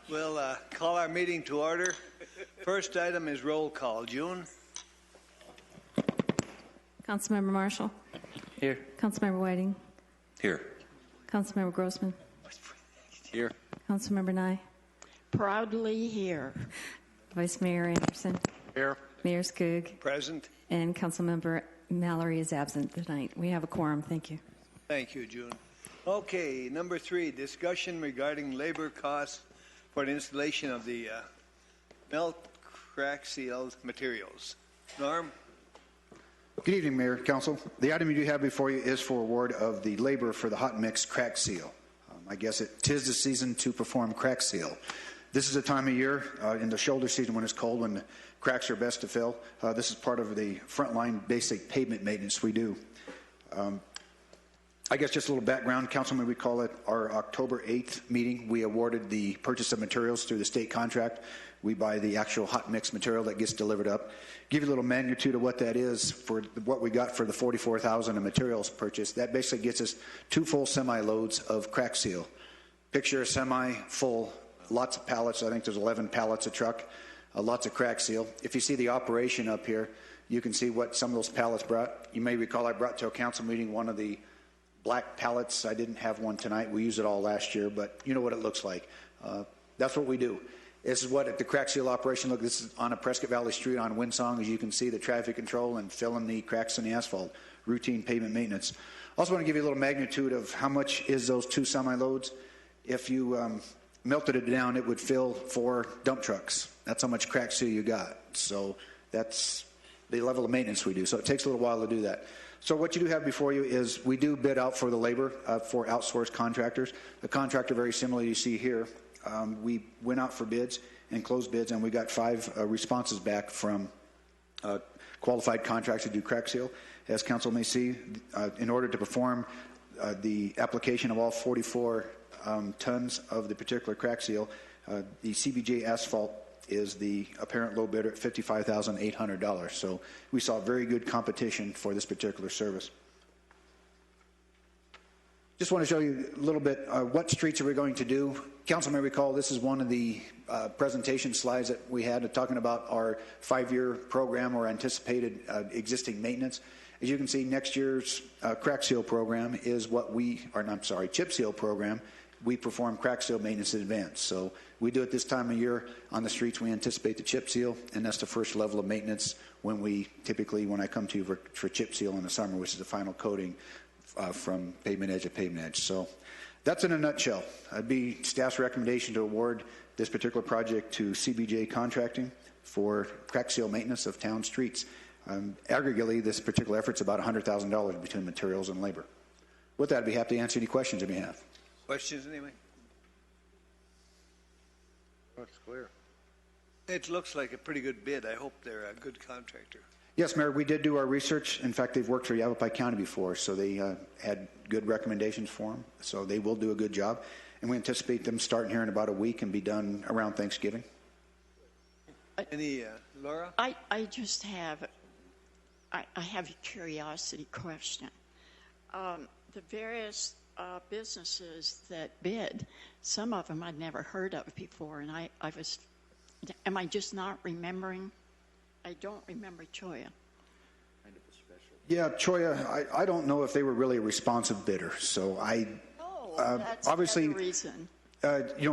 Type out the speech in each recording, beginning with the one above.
We'll call our meeting to order. First item is roll call. June? Councilmember Marshall. Here. Councilmember Whiting. Here. Councilmember Grossman. Here. Councilmember Nye. Proudly here. Vice Mayor Anderson. Here. Mayor Skoog. Present. And Councilmember Mallory is absent tonight. We have a quorum. Thank you. Thank you, June. Okay, number 3, discussion regarding labor costs for the installation of the melt crack sealed materials. Norm? Good evening, Mayor, Council. The item you do have before you is for award of the labor for the hot mix crack seal. I guess tis the season to perform crack seal. This is a time of year in the shoulder season when it's cold, when the cracks are best to fill. This is part of the frontline basic pavement maintenance we do. I guess just a little background, Councilman, we call it our October 8th meeting. We awarded the purchase of materials through the state contract. We buy the actual hot mix material that gets delivered up. Give you a little magnitude of what that is for what we got for the $44,000 of materials purchased. That basically gets us 2 full semi-loads of crack seal. Picture a semi full, lots of pallets. I think there's 11 pallets a truck, lots of crack seal. If you see the operation up here, you can see what some of those pallets brought. You may recall I brought to a council meeting one of the black pallets. I didn't have one tonight. We used it all last year, but you know what it looks like. That's what we do. This is what the crack seal operation looks. This is on a Prescott Valley Street on Winsong. As you can see, the traffic control and filling the cracks in the asphalt. Routine pavement maintenance. Also want to give you a little magnitude of how much is those 2 semi-loads. If you melted it down, it would fill 4 dump trucks. That's how much crack seal you got. So that's the level of maintenance we do. So it takes a little while to do that. So what you do have before you is we do bid out for the labor for outsourced contractors. The contractor, very similar you see here. We went out for bids and closed bids, and we got 5 responses back from qualified contractors to do crack seal. As council may see, in order to perform the application of all 44 tons of the particular crack seal, the CBJ asphalt is the apparent low bidder at $55,800. So we saw very good competition for this particular service. Just want to show you a little bit what streets are we going to do. Council may recall this is one of the presentation slides that we had talking about our 5-year program or anticipated existing maintenance. As you can see, next year's crack seal program is what chip seal program. We perform crack seal maintenance in advance. So we do it this time of year on the streets. We anticipate the chip seal, and that's the first level of maintenance when I come to you for chip seal in the summer, which is the final coating from pavement edge to pavement edge. So that's in a nutshell. It'd be staff's recommendation to award this particular project to CBJ Contracting for crack seal maintenance of town streets. Aggregately, this particular effort is about $100,000 between materials and labor. With that, I'd be happy to answer any questions you may have. Questions anyway? Looks clear. It looks like a pretty good bid. I hope they're a good contractor. Yes, Mayor, we did do our research. In fact, they've worked for Yavapai County before, so they had good recommendations for them. So they will do a good job. And we anticipate them starting here in about a week and be done around Thanksgiving. Any, Laura? I just have, I have a curiosity question. The various businesses that bid, some of them I'd never heard of before, and I was, am I just not remembering? I don't remember Choya. Yeah, Choya, I don't know if they were really a responsive bidder, so That's obviously the reason.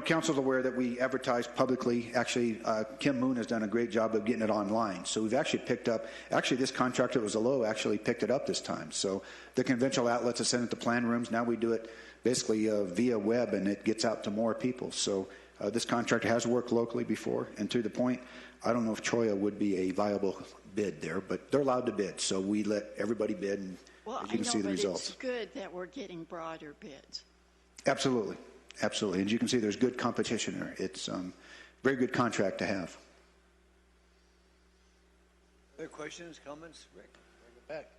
Council's aware that we advertise publicly. Actually, Kim Moon has done a great job of getting it online. So we've actually picked up, this contractor that was a low actually picked it up this time. So the conventional outlets have sent it to plan rooms. Now we do it basically via web, and it gets out to more people. So this contractor has worked locally before, and to the point, I don't know if Choya would be a viable bid there, but they're allowed to bid. So we let everybody bid, and you can see the results. It's good that we're getting broader bids. Absolutely. Absolutely. As you can see, there's good competition there. It's a very good contract to have. Other questions, comments? Rick, bring it back.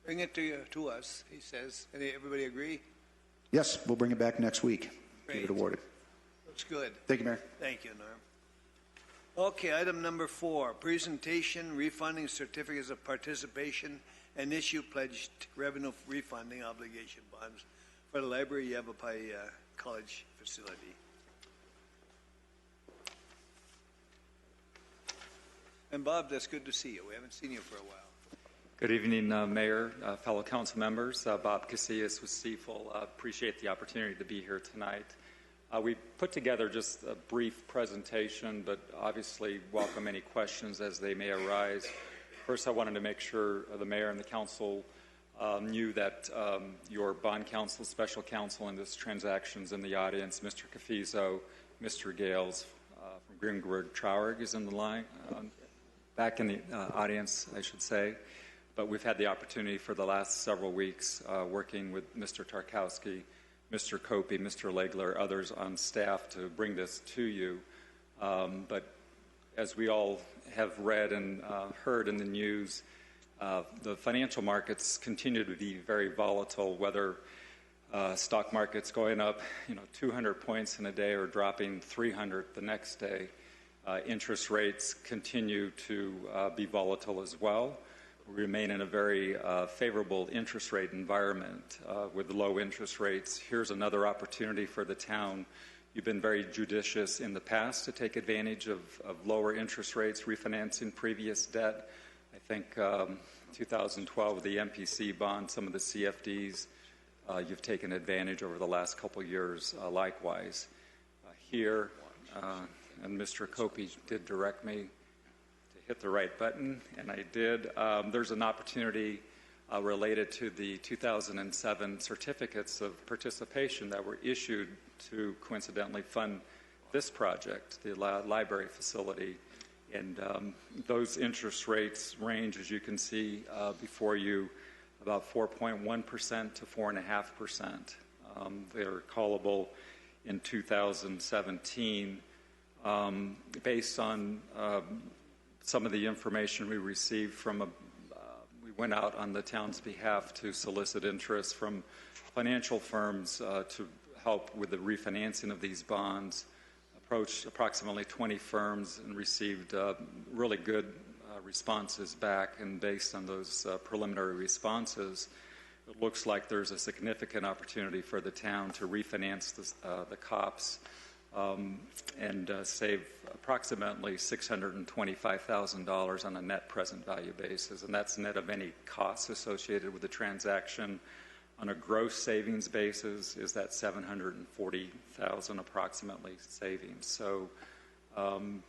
Bring it to us, he says. Everybody agree? Yes, we'll bring it back next week. Great. Get it awarded. Looks good. Thank you, Mayor. Thank you, Norm. Okay, item number 4, presentation, refunding certificates of participation and issue pledged revenue refunding obligation bonds for the Library Yavapai College facility. And Bob, that's good to see you. We haven't seen you for a while. Good evening, Mayor, fellow council members. Bob Casillas with Stiefel. Appreciate the opportunity to be here tonight. We put together just a brief presentation, but obviously welcome any questions as they may arise. First, I wanted to make sure the mayor and the council knew that your bond counsel, special counsel in this transaction's in the audience. Mr. Cafizo, Mr. Gales from Greenberg Traurig is in the line, back in the audience, I should say. But we've had the opportunity for the last several weeks working with Mr. Tarkowski, Mr. Copey, Mr. Legler, others on staff to bring this to you. But as we all have read and heard in the news, the financial markets continue to be very volatile, whether stock markets going up 200 points in a day or dropping 300 the next day. Interest rates continue to be volatile as well. We remain in a very favorable interest rate environment with low interest rates. Here's another opportunity for the town. You've been very judicious in the past to take advantage of lower interest rates, refinancing previous debt. I think 2012 with the MPC bond, some of the CFDs, you've taken advantage over the last couple years likewise. Here, and Mr. Copey did direct me hit the right button, and I did. There's an opportunity related to the 2007 certificates of participation that were issued to coincidentally fund this project, the library facility. And those interest rates range, as you can see before you, about 4.1% to 4.5%. They're callable in 2017 based on some of the information we received from we went out on the town's behalf to solicit interest from financial firms to help with the refinancing of these bonds. Approached approximately 20 firms and received really good responses back. And based on those preliminary responses, it looks like there's a significant opportunity for the town to refinance the COPS and save approximately $625,000 on a net present value basis, and that's net of any costs associated with the transaction. On a gross savings basis, is that $740,000 approximately savings. So on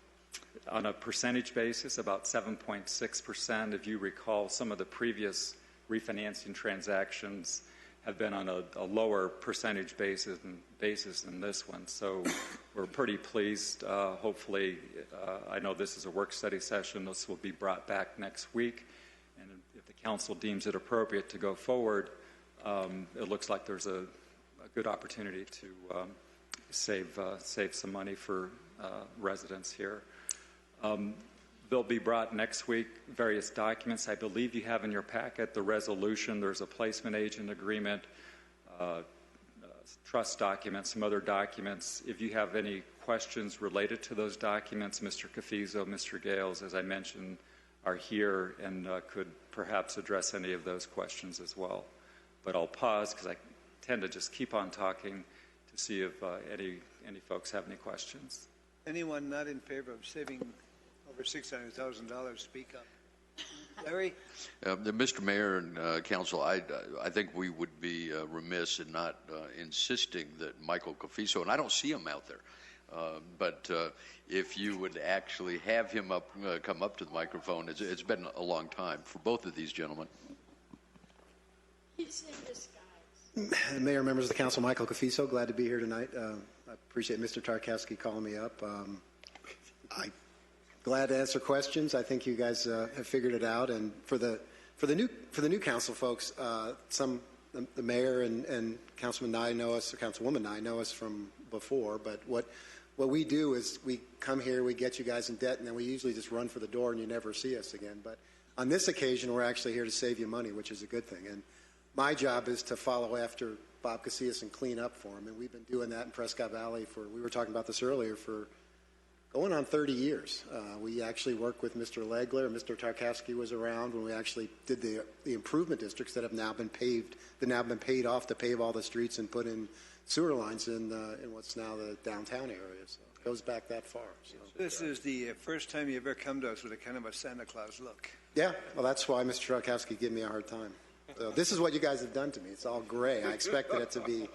a percentage basis, about 7.6%. If you recall, some of the previous refinancing transactions have been on a lower percentage basis than this one. So we're pretty pleased. Hopefully, I know this is a work study session. This will be brought back next week. And if the council deems it appropriate to go forward, it looks like there's a good opportunity to save some money for residents here. They'll be brought next week, various documents. I believe you have in your packet the resolution. There's a placement agent agreement, trust documents, some other documents. If you have any questions related to those documents, Mr. Cafizo, Mr. Gales, as I mentioned, are here and could perhaps address any of those questions as well. But I'll pause because I tend to just keep on talking to see if any folks have any questions. Anyone not in favor of saving over $600,000, speak up. Larry? Mr. Mayor and Council, I think we would be remiss in not insisting that Michael Cafizo, and I don't see him out there, but if you would actually have him come up to the microphone. It's been a long time for both of these gentlemen. He's in disguise. Mayor, members of the council, Michael Cafizo, glad to be here tonight. I appreciate Mr. Tarkowski calling me up. I'm glad to answer questions. I think you guys have figured it out. And for the new council folks, the mayor and Councilman Nye know us, or Councilwoman Nye know us from before. But what we do is we come here, we get you guys in debt, and then we usually just run for the door and you never see us again. But on this occasion, we're actually here to save you money, which is a good thing. And my job is to follow after Bob Casillas and clean up for him. And we've been doing that in Prescott Valley we were talking about this earlier, for going on 30 years. We actually worked with Mr. Legler. Mr. Tarkowski was around when we actually did the improvement districts that have now been paved, that now been paid off to pave all the streets and put in sewer lines in what's now the downtown area. So it goes back that far. So. This is the first time you ever come to us with a kind of a Santa Claus look. Yeah, well, that's why Mr. Tarkowski gave me a hard time. So this is what you guys have done to me. It's all gray. I expected it to be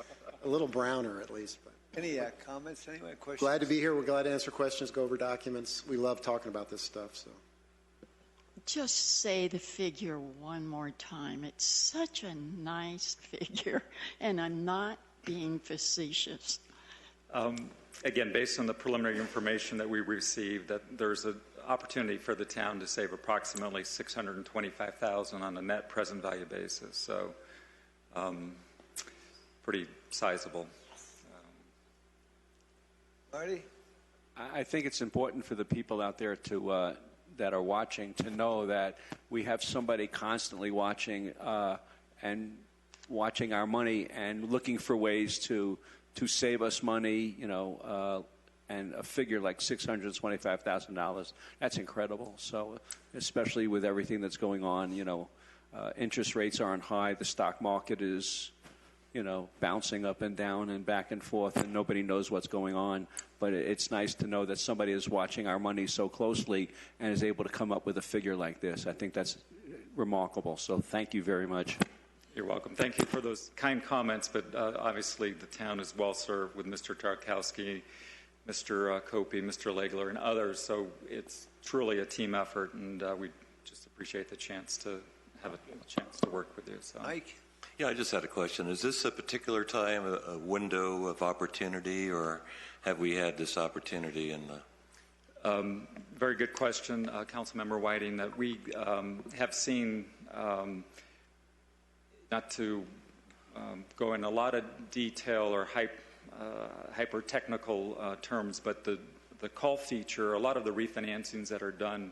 a little browner at least. But. Any comments? Any questions? Glad to be here. We're glad to answer questions, go over documents. We love talking about this stuff. So. Just say the figure one more time. It's such a nice figure, and I'm not being facetious. Again, based on the preliminary information that we received, that there's an opportunity for the town to save approximately $625,000 on a net present value basis. So, pretty sizable. Marty? I think it's important for the people out there to that are watching to know that we have somebody constantly watching and watching our money and looking for ways to save us money, and a figure like $625,000, that's incredible. So especially with everything that's going on, interest rates aren't high. The stock market is, bouncing up and down and back and forth, and nobody knows what's going on. But it's nice to know that somebody is watching our money so closely and is able to come up with a figure like this. I think that's remarkable. So thank you very much. You're welcome. Thank you for those kind comments, but obviously the town is well served with Mr. Tarkowski, Mr. Copey, Mr. Legler, and others. So it's truly a team effort, and we just appreciate the chance to have a chance to work with you. So. Mike? Yeah, I just had a question. Is this a particular time, a window of opportunity, or have we had this opportunity in the... Very good question, Councilmember Whiting, that we have seen, not to go in a lot of detail or hyper-technical terms, but the call feature, a lot of the refinancings that are done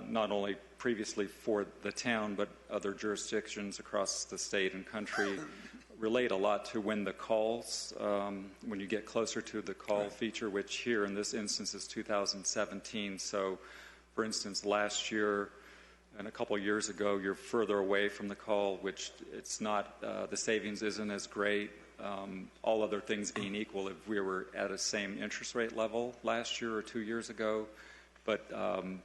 not only previously for the town, but other jurisdictions across the state and country relate a lot to when the calls, when you get closer to the call feature, which here in this instance is 2017. So, for instance, last year and a couple of years ago, you're further away from the call, which it's not, the savings isn't as great. All other things being equal, if we were at a same interest rate level last year or 2 years ago, but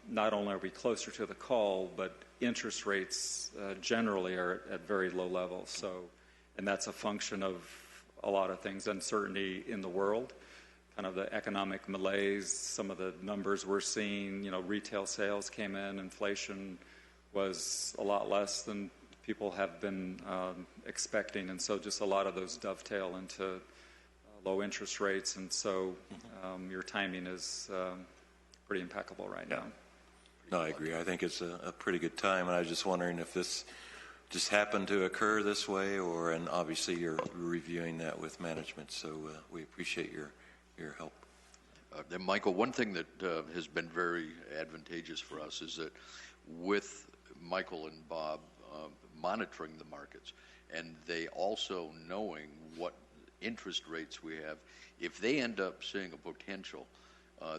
not only are we closer to the call, but interest rates generally are at very low levels. So, and that's a function of a lot of things, uncertainty in the world, kind of the economic malaise, some of the numbers we're seeing, retail sales came in, inflation was a lot less than people have been expecting, and so just a lot of those dovetail into low interest rates, and so your timing is pretty impeccable right now. No, I agree. I think it's a pretty good time, and I was just wondering if this just happened to occur this way, and obviously you're reviewing that with management, so we appreciate your help. Then Michael, one thing that has been very advantageous for us is that with Michael and Bob monitoring the markets, and they also knowing what interest rates we have, if they end up seeing a potential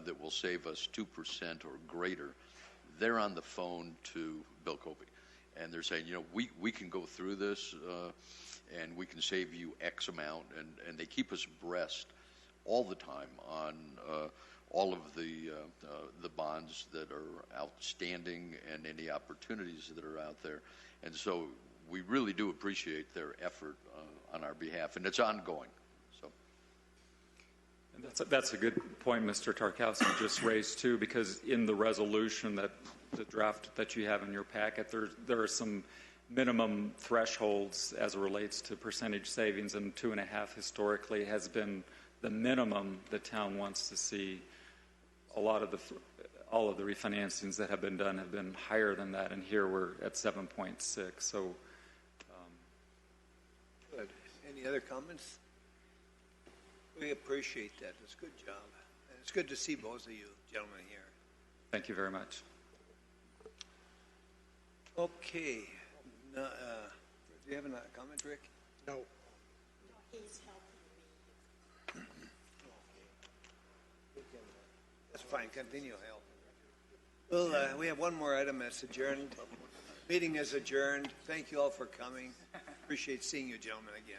that will save us 2% or greater, they're on the phone to Bill Copey, and they're saying, we can go through this and we can save you X amount, and they keep us abreast all the time on all of the bonds that are outstanding and any opportunities that are out there. And so we really do appreciate their effort on our behalf, and it's ongoing. So That's a good point Mr. Tarkowski just raised too, because in the resolution, that the draft that you have in your packet, there are some minimum thresholds as it relates to percentage savings, and 2.5 historically has been the minimum the town wants to see. All of the refinancings that have been done have been higher than that, and here we're at 7.6. So, Good. Any other comments? We appreciate that. It's a good job. And it's good to see both of you gentlemen here. thank you very much. Okay. Do you have a comment, Rick? No. He's helping me. That's fine. Continue, help. Well, we have one more item that's adjourned. Meeting is adjourned. Thank you all for coming. Appreciate seeing you gentlemen again.